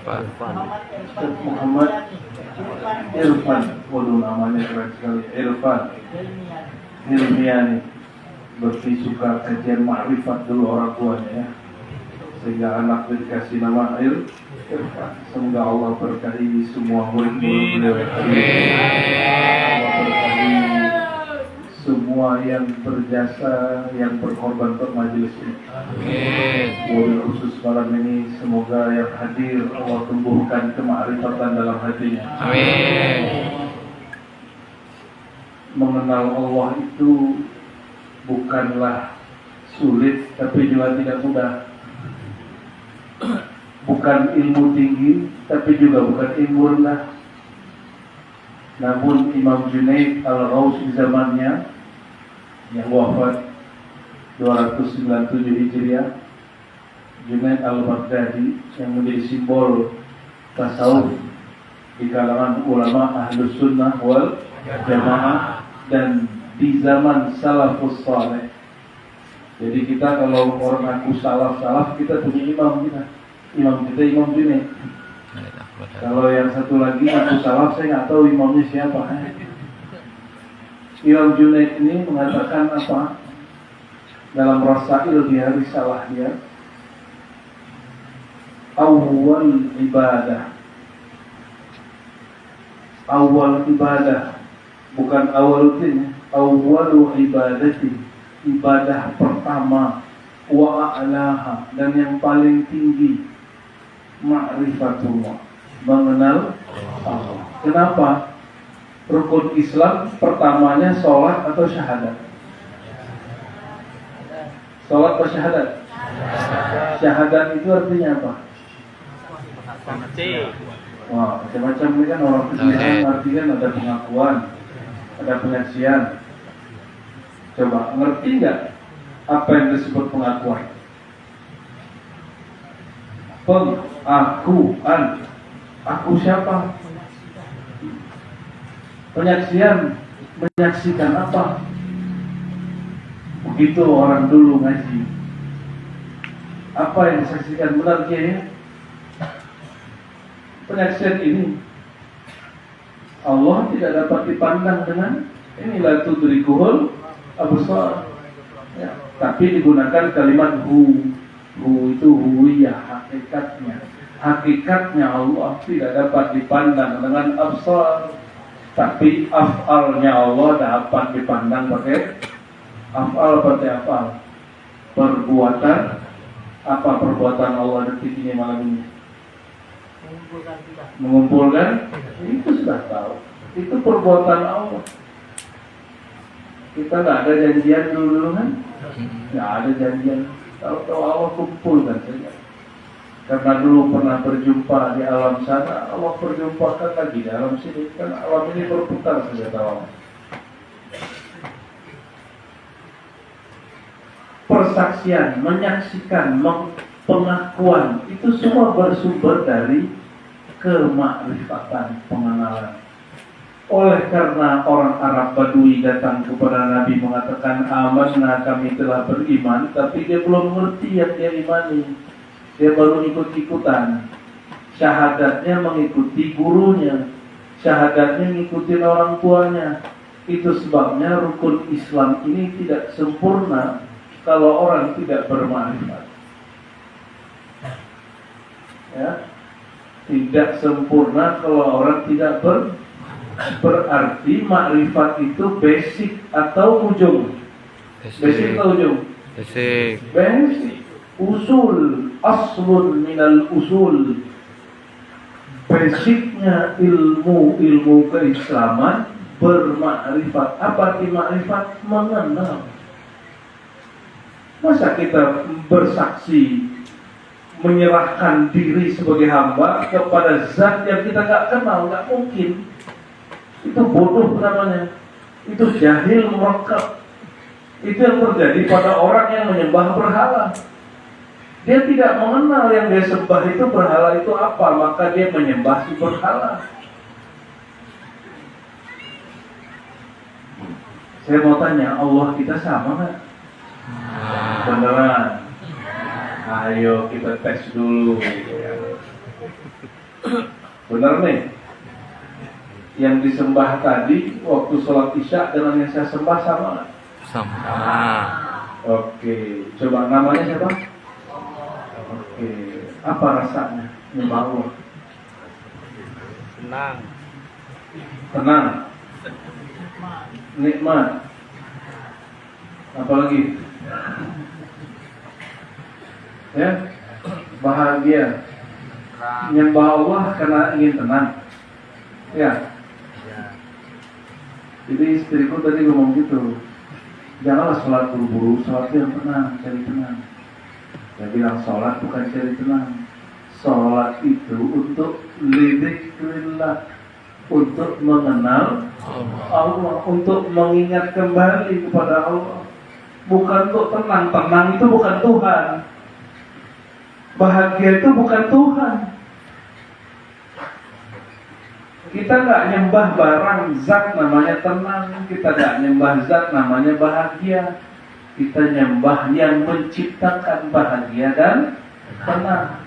Pak. Ustaz Muhammad Irfan, waduh namanya keren sekali, Irfan Hilmiani. Berarti suka kajian ma'rifat dulu orang tuanya ya, sehingga anak dikasih nama Irfan. Semoga Allah berkahi semua murid-murid beliau. Allah berkahi semua yang berjasa, yang berkorban untuk majelis ini. Wabil khusus malam ini, semoga yang hadir Allah tumbuhkan kemakrifatan dalam hatinya. Amin. Mengenal Allah itu bukanlah sulit, tapi juga tidak mudah. Bukan ilmu tinggi, tapi juga bukan ilmu rendah. Namun Imam Junaid al-Ghaus di zamannya yang wafat 297 Hijriah, Junaid al-Baghdadi, yang menjadi simbol tasawuf di kalangan ulama Ahlus Sunnah wal Jamaah dan di zaman salafus saleh. Jadi kita kalau orang aku salaf, kita punya imam kita. Imam kita Imam Junaid. Kalau yang satu lagi aku salaf, saya nggak tahu imamnya siapa. Imam Junaid ini mengatakan apa? Dalam Rasail dia, risalah dia, awal ibadah, bukan awal din, awal ibadati, ibadah pertama, wa a'laha, dan yang paling tinggi, ma'rifatullah, mengenal Allah. Kenapa? Rukun Islam pertamanya sholat atau syahadat? Sholat atau syahadat? Syahadat itu artinya apa? Wah, macam-macam ini kan orang Kristen artinya ada pengakuan, ada penyaksian. Coba ngerti nggak apa yang disebut pengakuan? Pengakuan. Aku siapa? Penyaksian, menyaksikan apa? Begitu orang dulu ngaji. Apa yang disaksikan benar ya? Penyaksian ini Allah tidak dapat dipandang dengan inilah tudrikuhul absar. Ya, tapi digunakan kalimat hu itu huwiyah, hakikatnya. Hakikatnya Allah tidak dapat dipandang dengan absar. Tapi af'alnya Allah dapat dipandang pakai af'al. Pakai af'al, perbuatan. Apa perbuatan Allah detik ini malam ini? Mengumpulkan. Itu sudah tahu. Itu perbuatan Allah. Kita nggak ada janjian dulu kan? Nggak ada janjian. Tahu-tahu Allah kumpulkan saja. Karena dulu pernah berjumpa di alam sana, Allah perjumpakan lagi di alam sini. Kan alam ini berputar saja tahu. Persaksian, menyaksikan, pengakuan, itu semua bersumber dari kemakrifatan, pengenalan. Oleh karena orang Arab Badui datang kepada Nabi mengatakan amanah, kami telah beriman, tapi dia belum mengerti yang dia imani. Dia baru ikut-ikutan. Syahadatnya mengikuti gurunya, syahadatnya mengikuti orang tuanya. Itu sebabnya rukun Islam ini tidak sempurna kalau orang tidak bermakrifat. Ya, tidak sempurna kalau orang tidak berarti makrifat itu basic atau ujung? Basic atau ujung? Basic. Usul, aslun minal usul. Basicnya ilmu keislaman bermakrifat. Apa arti makrifat? Mengenal. Masa kita bersaksi, menyerahkan diri sebagai hamba kepada zat yang kita nggak kenal? Nggak mungkin. Itu bodoh namanya. Itu jahil murakkab. Itu yang terjadi pada orang yang menyembah berhala. Dia tidak mengenal yang dia sembah itu berhala itu apa, maka dia menyembah si berhala. Saya mau tanya, Allah kita sama nggak? Beneran? Ayo kita tes dulu. Benar nih? Yang disembah tadi waktu sholat isya dengan yang saya sembah sama nggak? Sama. Oke, coba namanya siapa? Oke, apa rasanya nyembah Allah? Senang. Tenang, nikmat, apalagi ya, bahagia. Nyembah Allah karena ingin tenang. Ya. Jadi istriku tadi ngomong gitu, janganlah sholat buru-buru, sholat yang tenang, cari tenang. Dia bilang sholat bukan cari tenang. Sholat itu untuk lidzikrillah, untuk mengenal Allah, untuk mengingat kembali kepada Allah. Bukan untuk tenang. Tenang itu bukan Tuhan. Bahagia itu bukan Tuhan. Kita nggak nyembah barang zat namanya tenang. Kita nggak nyembah zat namanya bahagia. Kita nyembah yang menciptakan bahagia dan tenang.